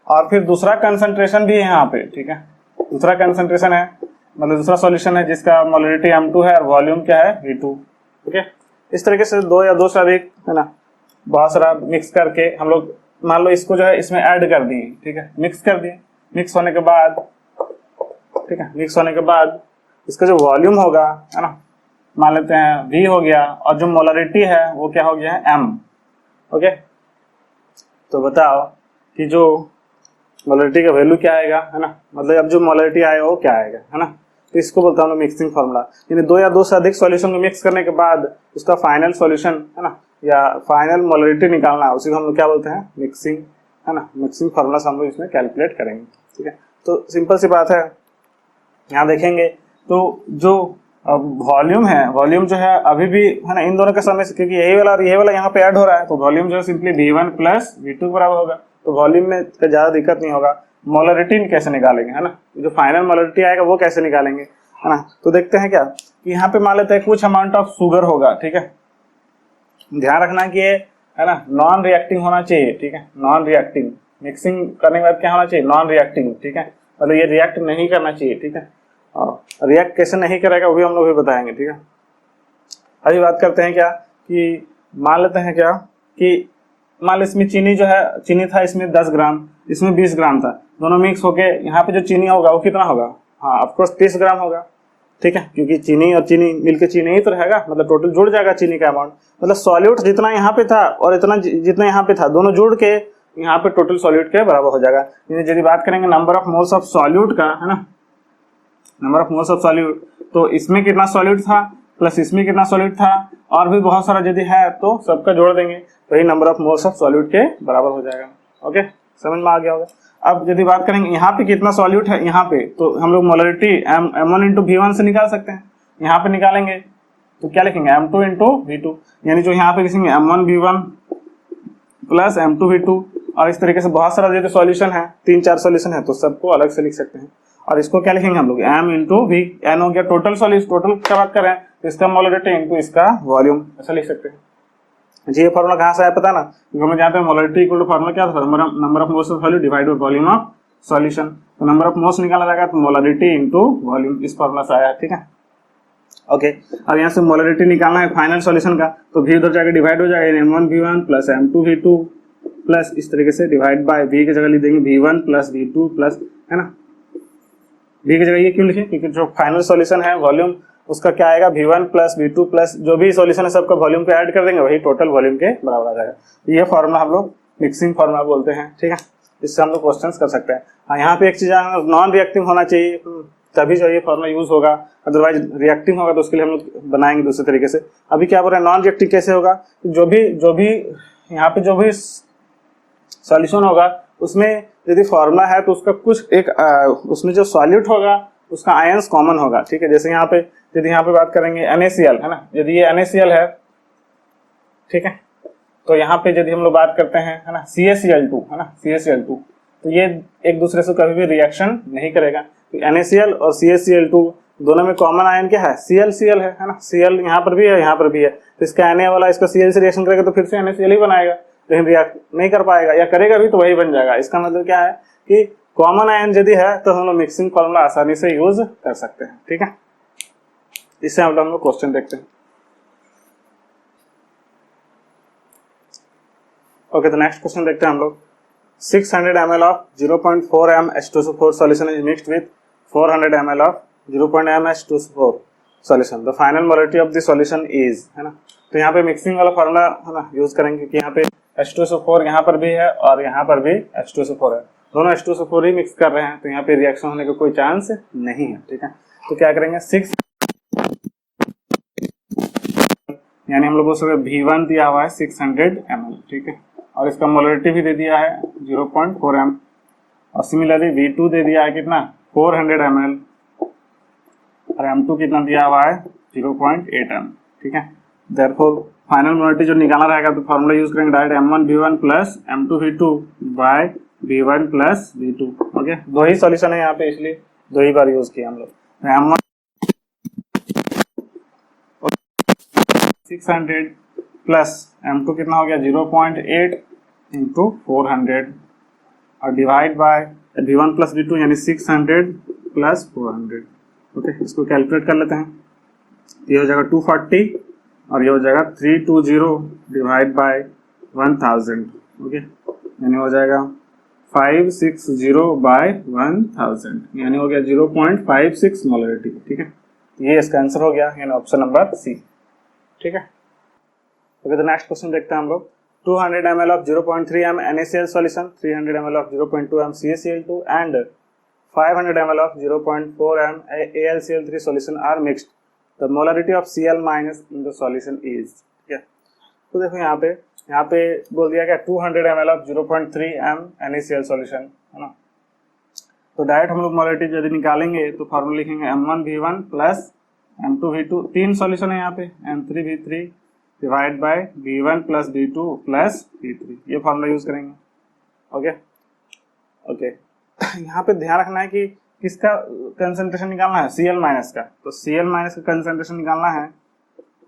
और फिर दूसरा कंसंट्रेशन भी है यहाँ पे, ठीक है। दूसरा कंसंट्रेशन है मतलब दूसरा सॉल्यूशन है जिसका मोलरिटी m2 है और वॉल्यूम क्या है v2, ठीक है। इस तरीके से दो या दो से अधिक है ना बहुत सारा मिक्स करके हम लोग मान लो इसको जो है इसमें ऐड कर दिए, ठीक है, मिक्स कर दिए। मिक्स होने के बाद, ठीक है, मिक्स होने के बाद इसका जो वॉल्यूम होगा है ना मान लेते हैं V हो गया, और जो मोलरिटी है वो क्या हो गया है M। ओके, तो बताओ कि जो मोलरिटी का वैल्यू क्या आएगा, है ना, मतलब अब जो मोलरिटी आएगा वो क्या आएगा, है ना। तो इसको बोलता हूँ मिक्सिंग फार्मूला, यानी दो या दो से अधिक सॉल्यूशन को मिक्स करने के बाद उसका फाइनल सॉल्यूशन है ना या फाइनल मोलरिटी निकालना, उसी को हम लोग क्या बोलते हैं मिक्सिंग, है ना। मिक्सिंग फार्मूला से हम लोग इसमें कैलकुलेट करेंगे, ठीक है। तो सिंपल सी बात है, यहाँ देखेंगे तो जो वॉल्यूम है, वॉल्यूम जो है अभी भी है ना इन दोनों के समय से, क्योंकि यही वाला और यही वाला यहाँ पे ऐड हो रहा है, तो वॉल्यूम जो है सिंपली V1 प्लस V2 बराबर होगा। तो वॉल्यूम में ज्यादा दिक्कत नहीं होगा। मोलरिटी कैसे निकालेंगे, है ना, जो फाइनल मोलरिटी आएगा वो कैसे निकालेंगे, है ना। तो देखते हैं क्या कि यहाँ पे मान लेते हैं कुछ अमाउंट ऑफ शुगर होगा, ठीक है। ध्यान रखना कि ये है ना नॉन रिएक्टिंग होना चाहिए, ठीक है, नॉन रिएक्टिंग। मिक्सिंग करने के बाद क्या होना चाहिए नॉन रिएक्टिंग, ठीक है, मतलब ये रिएक्ट नहीं करना चाहिए, ठीक है। और रिएक्ट कैसे नहीं करेगा वो भी हम लोग भी बताएंगे, ठीक है। अभी बात करते हैं क्या कि मान लेते हैं क्या कि मान लो इसमें चीनी जो है, चीनी था इसमें 10 ग्राम, इसमें 20 ग्राम था, दोनों मिक्स होके यहाँ पे जो चीनी होगा वो कितना होगा, हाँ ऑफकोर्स 30 ग्राम होगा, ठीक है, क्योंकि चीनी और चीनी मिलके चीनी ही तो रहेगा, मतलब टोटल जुड़ जाएगा चीनी का अमाउंट। मतलब सॉल्यूट जितना यहाँ पे था और इतना जितना यहाँ पे था दोनों जुड़ के यहाँ पे टोटल सॉल्यूट के बराबर हो जाएगा। यदि बात करेंगे number of moles of solute का, है ना, number of moles of solute, तो इसमें कितना सॉल्यूट था प्लस इसमें कितना सॉल्यूट था और भी बहुत सारा यदि है तो सबका जोड़ देंगे, तो ये number of moles of solute के बराबर हो जाएगा। ओके, समझ में आ गया होगा। अब यदि बात करेंगे यहाँ पे कितना सॉल्यूट है यहाँ पे, तो हम लोग मोलरिटी m1 इंटू V1 से निकाल सकते हैं। यहाँ पे निकालेंगे तो क्या लिखेंगे m2 इंटू V2, यानी जो यहाँ पे लिखेंगे m1 V1 plus m2 V2, और इस तरीके से बहुत सारा जो सॉल्यूशन है 3-4 सॉल्यूशन है तो सबको अलग से लिख सकते हैं। और इसको क्या लिखेंगे हम लोग m इंटू V, n हो गया टोटल सॉल्यूशन, टोटल क्या बात कर रहे हैं तो इसका मोलरिटी इंटू इसका वॉल्यूम, ऐसा लिख सकते हैं। जी, ये फार्मूला कहाँ से आया पता ना, क्योंकि हम जानते हैं मोलरिटी इक्वल टू फार्मूला क्या था, number of moles of solute divide by volume of solution. तो नंबर ऑफ मोल्स निकाला जाएगा तो मोलरिटी इनटू वॉल्यूम, इस फार्मूला से आया, ठीक है। ओके, अब यहाँ से मोलरिटी निकालना है फाइनल सॉल्यूशन का, तो V उधर जाकर डिवाइड हो जाएगा m1 V1 plus m2 V2 plus इस तरीके से डिवाइड बाय V की जगह लिख देंगे V1 प्लस V2 प्लस, है ना, V की जगह ये क्यों लिखे, क्योंकि जो फाइनल सॉल्यूशन है वॉल्यूम उसका क्या आएगा V1 प्लस V2 प्लस जो भी सॉल्यूशन है सबका वॉल्यूम पे ऐड कर देंगे, वही टोटल वॉल्यूम के बराबर आ जाएगा। ये फार्मूला हम लोग मिक्सिंग फार्मूला बोलते हैं, ठीक है। इससे हम लोग क्वेश्चंस कर सकते हैं। हाँ, यहाँ पे एक चीज नॉन रिएक्टिव होना चाहिए, तभी जो ये फार्मूला यूज होगा, अदरवाइज रिएक्टिव होगा तो उसके लिए हम लोग बनाएंगे दूसरे तरीके से। अभी क्या बोल रहे हैं नॉन रिएक्टिव कैसे होगा, जो भी यहाँ पे जो भी सॉल्यूशन होगा उसमें यदि फार्मूला है तो उसका कुछ एक उसमें जो सॉल्यूट होगा उसका आयंस कॉमन होगा, ठीक है। जैसे यहाँ पे यदि यहाँ पे बात करेंगे NaCl, है ना, यदि ये NaCl है, ठीक है, तो यहाँ पे यदि हम लोग बात करते हैं, है ना, CaCl2, है ना, CaCl2, तो ये एक दूसरे से कभी भी रिएक्शन नहीं करेगा। तो NaCl और CaCl2 दोनों में कॉमन आयन क्या है Cl है ना, Cl यहाँ पर भी है यहाँ पर भी है, तो इसका Na वाला इसका Cl से रिएक्शन करेगा तो फिर से NaCl ही बनाएगा, लेकिन रिएक्ट नहीं कर पाएगा, या करेगा भी तो वही बन जाएगा। इसका मतलब क्या है कि कॉमन आयन यदि है तो हम लोग मिक्सिंग फॉर्मूला आसानी से यूज कर सकते हैं, ठीक है। इससे हम लोग क्वेश्चन देखते हैं। ओके, तो नेक्स्ट क्वेश्चन देखते हैं हम लोग। 600 ml of 0.4 m H2SO4 solution is mixed with 400 ml of 0.mH2O4 solution. The final molarity of the solution is, है ना। तो यहाँ पे मिक्सिंग वाला फार्मूला है ना यूज करेंगे कि यहाँ पे H2SO4 यहाँ पर भी है और यहाँ पर भी H2SO4 है, दोनों H2SO4 ही मिक्स कर रहे हैं, तो यहाँ पे रिएक्शन होने का कोई चांस नहीं है, ठीक है। तो क्या करेंगे 6, यानी हम लोग को V1 दिया हुआ है 600 ml, ठीक है, और इसका मोलरिटी भी दे दिया है 0.4 m, और सिमिलरली V2 दे दिया है कितना 400 ml, और M2 कितना दिया हुआ है 0.8 m, ठीक है। देयरफॉर फाइनल मोलरिटी जो निकालना रहेगा तो फॉर्मूला यूज करेंगे direct M1 V1 plus M2 V2 by V1 plus V2, okay. दो ही सॉल्यूशन है यहाँ पे, इसलिए दो ही बार यूज किया हम लोग। M1 600 प्लस M2 कितना हो गया 0.8 इंटू 400 और divide by V1 plus V2 यानी 600 प्लस 400, ओके। इसको कैलकुलेट कर लेते हैं, ये हो जाएगा 240 और ये हो जाएगा 320 डिवाइड बाय 1000, ओके, यानी हो जाएगा 560 बाय 1000, यानी हो गया 0.56 मोलरिटी, ठीक है। ये इसका आंसर हो गया, यानी ऑप्शन नंबर सी, ठीक है। ओके, तो नेक्स्ट क्वेश्चन देखते हैं हम लोग। 200 ml of 0.3 m NaCl solution, 300 ml of 0.2 m CaCl2 and 500 ml of 0.4 m AlCl3 solution are mixed. The molarity of Cl minus in the solution is, ठीक है। तो देखो यहाँ पे बोल दिया क्या 200 ml of 0.3 m NaCl solution, है ना। तो डायरेक्ट हम लोग मोलरिटी यदि निकालेंगे तो फॉर्मूला लिखेंगे M1 V1 plus M2 V2, तीन सॉल्यूशन है यहाँ पे, M3 V3 divide by V1 plus V2 plus V3, ये फॉर्मूला यूज करेंगे, ओके। यहाँ पे ध्यान रखना है कि किसका कंसंट्रेशन निकालना है, Cl माइनस का, तो Cl माइनस का कंसंट्रेशन निकालना है,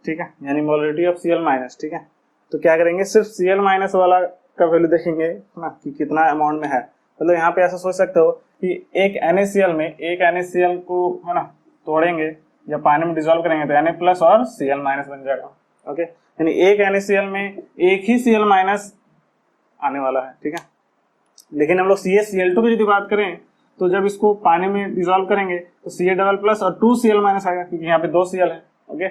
ठीक है, यानी मोलरिटी ऑफ Cl माइनस, ठीक है। तो क्या करेंगे सिर्फ Cl माइनस वाला का वैल्यू देखेंगे ना कि कितना अमाउंट में है। मतलब यहाँ पे ऐसा सोच सकते हो कि एक NaCl को, है ना, तोड़ेंगे या पानी में डिसॉल्व करेंगे तो Na प्लस और Cl माइनस बन जाएगा, ओके। यानी एक NaCl में एक ही Cl माइनस आने वाला है, ठीक है। लेकिन हम लोग CaCl2 की यदि बात करें तो जब इसको पानी में डिसॉल्व करेंगे तो Ca डबल प्लस और 2 Cl माइनस आएगा, क्योंकि यहाँ पे 2 Cl है, ओके।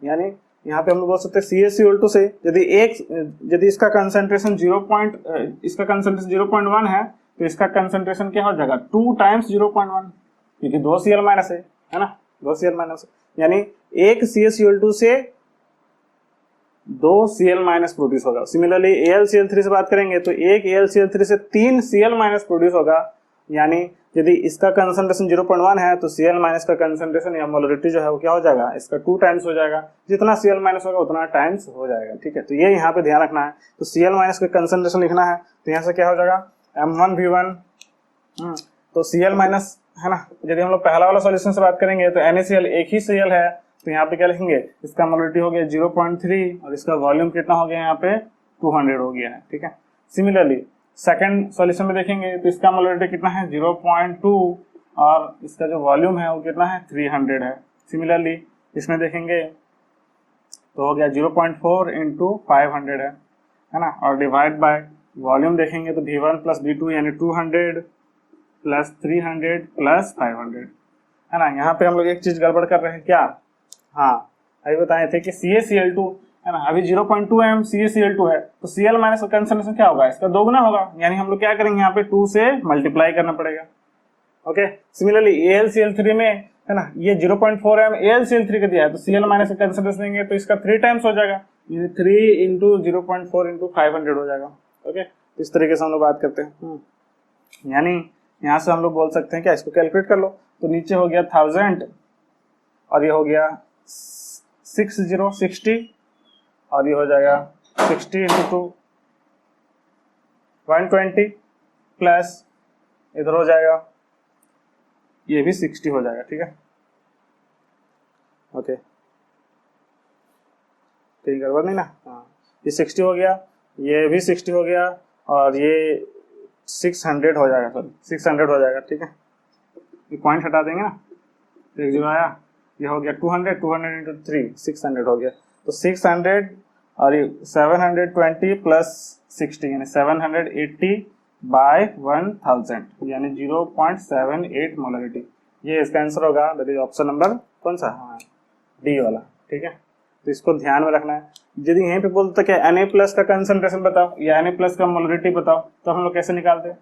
यानी यहाँ पे हम लोग बोल सकते हैं CaCl2 से यदि इसका कंसंट्रेशन 0.1 है तो इसका कंसंट्रेशन क्या हो जाएगा 2 टाइम्स 0.1, क्योंकि 2 Cl माइनस है ना, 2 Cl माइनस, यानी एक CaCl2 से 2 Cl माइनस प्रोड्यूस होगा। सिमिलरली AlCl3 से बात करेंगे तो एक AlCl3 से 3 Cl माइनस प्रोड्यूस होगा, यानी यदि इसका कंसंट्रेशन 0.1 है तो Cl माइनस का कंसंट्रेशन या मोलरिटी जो है वो क्या हो जाएगा, इसका 2 टाइम्स हो जाएगा, जितना Cl माइनस होगा उतना टाइम्स हो जाएगा, ठीक है। तो ये यहाँ पे ध्यान रखना है। तो Cl माइनस का कंसंट्रेशन लिखना है, तो यहाँ से क्या हो जाएगा M1 V1, तो Cl माइनस, है ना, यदि हम लोग पहला वाला सॉल्यूशन से बात करेंगे तो NaCl एक ही Cl है, तो यहाँ पे क्या लिखेंगे, इसका मोलरिटी हो गया 0.3 और इसका वॉल्यूम कितना हो गया यहाँ पे 200 हो गया है, ठीक है। सिमिलरली सेकंड सॉल्यूशन में देखेंगे तो इसका मोलरिटी कितना है 0.2 और इसका जो वॉल्यूम है वो कितना है 300 है। सिमिलरली इसमें देखेंगे तो हो गया 0.4 इंटू 500 है ना, और डिवाइड बाय वॉल्यूम देखेंगे तो V1 प्लस V2 यानी 200 प्लस 300 प्लस 500, है ना। यहाँ पे हम लोग एक चीज गड़बड़ कर रहे हैं क्या, हाँ अभी बताए थे कि CaCl2 है ना, अभी 0.2 m CaCl2 है तो Cl माइनस का कंसंट्रेशन क्या होगा, इसका दोगुना होगा, यानी हम लोग क्या करेंगे यहाँ पे 2 से मल्टीप्लाई करना पड़ेगा, ओके। सिमिलरली AlCl3 में, है ना, ये 0.4 m AlCl3 का दिया है तो Cl माइनस का कंसंट्रेशन देंगे तो इसका 3 टाइम्स हो जाएगा, ये 3 इंटू 0.4 इंटू 500 हो जाएगा, ओके। इस तरीके से हम लोग बात करते हैं, यानी यहाँ से हम लोग बोल सकते हैं क्या, इसको कैलकुलेट कर लो तो नीचे हो गया 1000 और ये हो गया 60 और ये हो जाएगा 60 इंटू 2 120 प्लस इधर हो जाएगा ये भी 60 हो जाएगा, ठीक है, ओके। ठीक गड़बड़ नहीं ना, हाँ ये 60 हो गया, ये भी 60 हो गया और ये 600 हो जाएगा, सॉरी 600 हो जाएगा, ठीक है। ये पॉइंट हटा देंगे ना तो एक जो आया ये हो गया 200 इंटू 3 600 हो गया, तो 600 और ये 720 प्लस 60 यानी 780 बाय 1000 यानी 0.78 मोलरिटी, ये इसका आंसर होगा, दैट इज ऑप्शन नंबर कौन सा, हाँ डी वाला। ठीक है, तो इसको ध्यान में रखना है। यदि यहीं पे बोलते क्या Na+ का कंसंट्रेशन बताओ या Na+ का मोलरिटी बताओ, तो हम लोग कैसे निकालते हैं?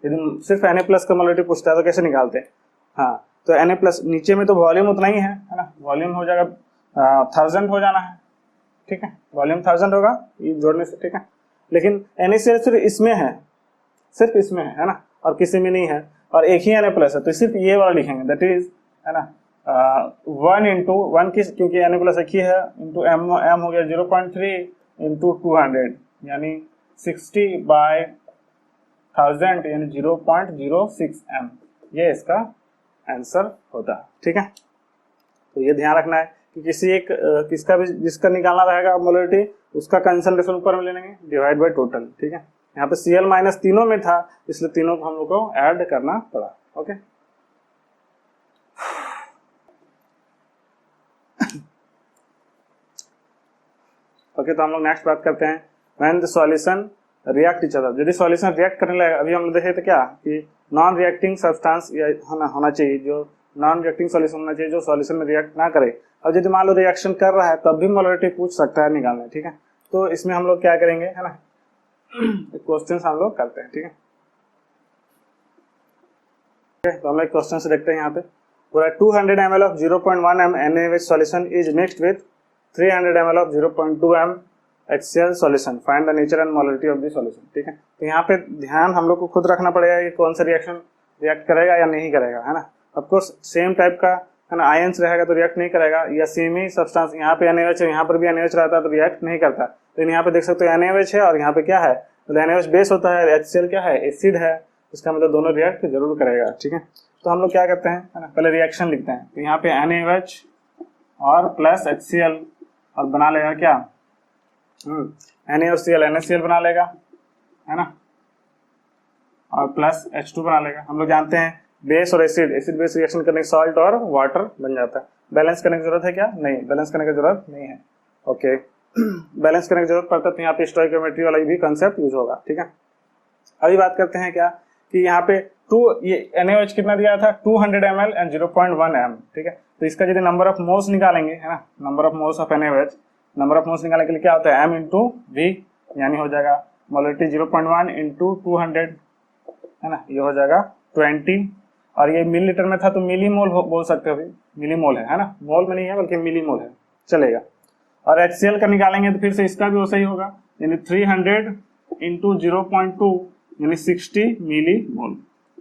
यदि सिर्फ Na+ का मोलरिटी पूछता है तो कैसे निकालते हैं? हाँ, तो Na+ नीचे में तो वॉल्यूम उतना ही है ना, वॉल्यूम हो जाएगा 1000 हो जाना है। ठीक है, वॉल्यूम 1000 होगा ये जोड़ने से। ठीक है, लेकिन NaCl सिर्फ इसमें है, सिर्फ इसमें है ना, और किसी में नहीं है, और एक ही Na+ है, तो सिर्फ ये वाला लिखेंगे, दैट इज है ना 1 इंटू 1 किस, क्योंकि Na+ एक ही है, इंटू m हो गया 0.3 इंटू 200 यानी 60/1000 यानी 0.06 m, ये इसका आंसर होता है। ठीक है, तो ये ध्यान रखना है कि किसी एक किसका भी जिसका निकालना रहेगा मोलरिटी, उसका कंसंट्रेशन ऊपर में ले लेंगे डिवाइड बाय टोटल। ठीक है, यहाँ पे Cl- तीनों में था, इसलिए तीनों को हम लोग को ऐड करना पड़ा। ओके, ओके, तो हम लोग नेक्स्ट बात करते हैं when the solution react each other. यदि सॉल्यूशन रिएक्ट करने लगेगा, अभी हम लोग देखे थे क्या कि नॉन रिएक्टिंग सब्सटेंस होना चाहिए, जो नॉन रिएक्टिंग सॉल्यूशन होना चाहिए जो सॉल्यूशन में रिएक्ट ना करे। अब यदि मान लो रिएक्शन कर रहा है तब भी मोलरिटी पूछ सकता है निकालने। ठीक है, तो इसमें हम लोग क्या करेंगे, है ना, क्वेश्चन हम लोग करते हैं। ठीक है, तो हम एक क्वेश्चन से देखते हैं। यहाँ पे पूरा 200 ml of 0.1 m NaOH solution is mixed with 300 ml of 0.2 m HCl solution. Find the nature and molarity of the solution. ठीक है, तो यहाँ पे ध्यान हम लोग को खुद रखना पड़ेगा कि कौन सा रिएक्शन रिएक्ट करेगा या नहीं करेगा, है ना। ऑफकोर्स सेम टाइप का है ना, आयंस रहेगा तो रिएक्ट नहीं करेगा, या सेम ही सब्सटेंस, यहाँ पे NaOH है यहाँ पर भी NaOH रहता है तो रिएक्ट नहीं करता। लेकिन यहाँ पे देख सकते हो NaOH है और यहाँ पे क्या है, तो NaOH बेस होता है, HCl क्या है, एसिड है, इसका मतलब दोनों रिएक्ट जरूर करेगा। ठीक है, तो हम लोग क्या करते हैं, है ना, पहले रिएक्शन लिखते हैं। तो यहाँ पे NaOH और प्लस HCl और बना लेगा क्या, Na और Cl NaCl बना लेगा, है ना, और प्लस H2 बना लेगा। हम लोग जानते हैं बेस और एसिड, एसिड बेस रिएक्शन करने के सॉल्ट और वाटर बन जाता है। बैलेंस करने की जरूरत है क्या, नहीं, बैलेंस करने की जरूरत नहीं है। ओके, बैलेंस करने की जरूरत पड़ता है तो यहाँ पे स्टोइकियोमेट्री वाला भी कंसेप्ट यूज होगा। ठीक है, अभी बात करते हैं क्या कि यहाँ पे ये NaOH कितना दिया था, 200 ml एंड 0.1 m। ठीक है, तो इसका यदि नंबर ऑफ मोल्स निकालेंगे, है ना, number of moles of NaOH, number of moles निकालने के लिए क्या होता है, m इंटू v, यानी हो जाएगा मोलरिटी 0.1 इंटू 200, है ना, ये हो जाएगा 20, और ये मिलीलीटर में था तो मिलीमोल बोल सकते हो, मिलीमोल है ना, मोल में नहीं है बल्कि मिलीमोल है, चलेगा। और HCl का निकालेंगे तो फिर से इसका भी वैसा ही होगा, यानी 300 इंटू 0.2 यानी 60 मिलीमोल।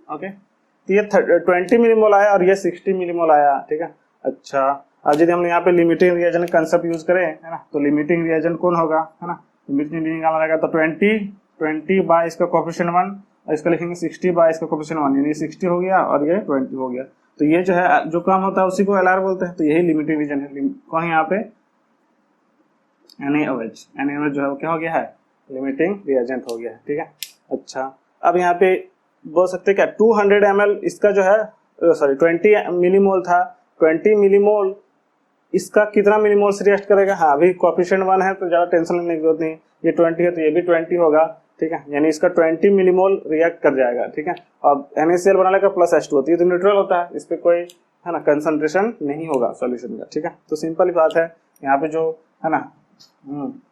ओके, तो ये 20 मिलीमोल आया और ये 60 मिलीमोल आया। ठीक है, अच्छा, अब यदि हम यहाँ पे लिमिटिंग रिएजेंट कंसेप्ट यूज करें, है ना, तो लिमिटिंग रिएजेंट कौन होगा, है ना, लिमिटिंग निकालना रहेगा तो 20 बाय इसका कोएफिशिएंट 1, और इसका लिखेंगे 60 बाय इसका कोएफिशिएंट 1, यानी 60 हो गया और ये 20 हो गया। तो ये जो है जो कम होता है उसी को LR बोलते हैं, तो यही लिमिटिंग रिएजेंट है। कौन यहाँ पे, NaOH जो है वो क्या हो गया है, लिमिटिंग रिएजेंट हो गया है। ठीक है, अच्छा, अब यहाँ पे बोल सकते हैं क्या 200 ml इसका जो है, सॉरी 20 मिलीमोल था, 20 मिलीमोल इसका कितना मिलीमोल से रिएक्ट करेगा, हाँ अभी कोएफिशिएंट 1 है तो ज्यादा टेंशन लेने की जरूरत नहीं, ये 20 है तो ये भी 20 होगा। ठीक है, यानी इसका 20 मिलीमोल रिएक्ट कर जाएगा। ठीक है, अब NaCl बना लेगा प्लस H2 होती है तो न्यूट्रल होता है, इस पे कोई है ना कंसंट्रेशन नहीं होगा सॉल्यूशन का। ठीक है, तो सिंपल ही बात है, यहाँ पे जो है ना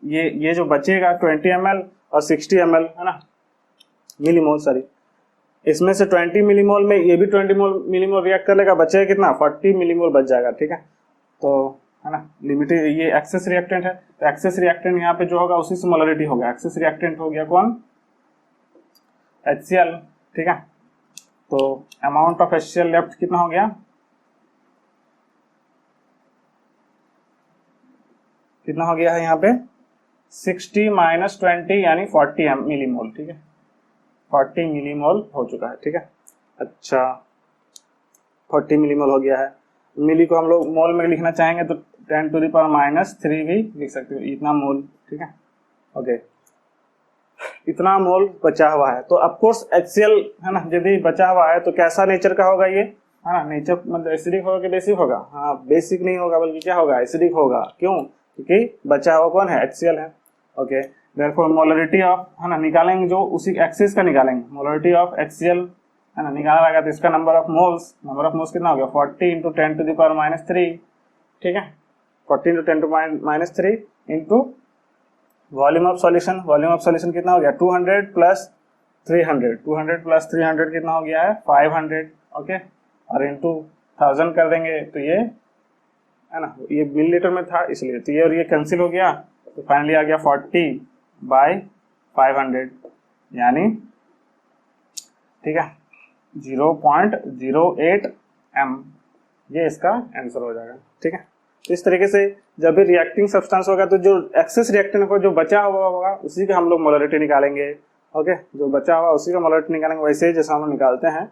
ये जो बचेगा 20 ml और 60 ml, है ना, मिलीमोल, सॉरी, इसमें से 20 मिलीमोल में ये भी 20 मिलीमोल रिएक्ट कर लेगा, बचेगा कितना, 40 मिलीमोल बच जाएगा। ठीक है, तो है ना, लिमिटेड, ये एक्सेस रिएक्टेंट है, तो एक्सेस रिएक्टेंट यहाँ पे जो होगा उसी से मोलरिटी होगा। एक्सेस रिएक्टेंट हो गया कौन, HCl। ठीक है, तो अमाउंट ऑफ HCl लेफ्ट कितना हो गया, कितना हो गया है यहाँ पे 60 माइनस 20 यानी 40 मिलीमोल। ठीक है, 40 मिलीमोल हो चुका है। ठीक है, अच्छा, 40 मिलीमोल हो गया है। मिली को हम लोग मोल में लिखना चाहेंगे तो 10⁻³ भी लिख सकते हो, इतना मोल। ठीक है, ओके, इतना मोल बचा हुआ है। तो ऑफकोर्स HCl है ना, यदि बचा हुआ है तो कैसा नेचर का होगा ये, है ना, नेचर मतलब एसिडिक होगा कि बेसिक होगा, हाँ बेसिक नहीं होगा बल्कि क्या होगा, एसिडिक होगा। क्यों, क्योंकि बचा हुआ कौन है, HCl है। ओके, देयरफॉर मोलरिटी ऑफ, है ना, निकालेंगे जो उसी एक्सिस का निकालेंगे, मोलरिटी ऑफ HCl, है ना, निकालना रहेगा। तो इसका नंबर ऑफ मोल्स कितना हो गया 40 इंटू 10 टू द पावर -3, ठीक है, 40 into 10 to -3 into volume of solution कितना हो गया 200 प्लस 300 कितना हो गया है 500, ओके, और इंटू 1000 कर देंगे तो ये है ना, ये मिलीलीटर में था इसलिए, तो ये और ये कैंसिल हो गया, तो फाइनली आ गया 40/500 यानी, ठीक है, 0.08 m, ये इसका आंसर हो जाएगा, ठीक है। तो इस तरीके से जब भी रिएक्टिंग सब्सटेंस होगा तो जो एक्सेस रिएक्टेंट को जो बचा हुआ होगा उसी का हम लोग मोलरिटी निकालेंगे, ओके, जो बचा हुआ उसी का मोलरिटी निकालेंगे, वैसे ही जैसा हम लोग निकालते हैं,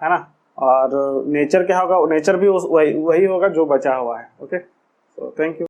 है ना। और नेचर क्या होगा, नेचर भी वही होगा जो बचा हुआ है, ओके। तो थैंक यू।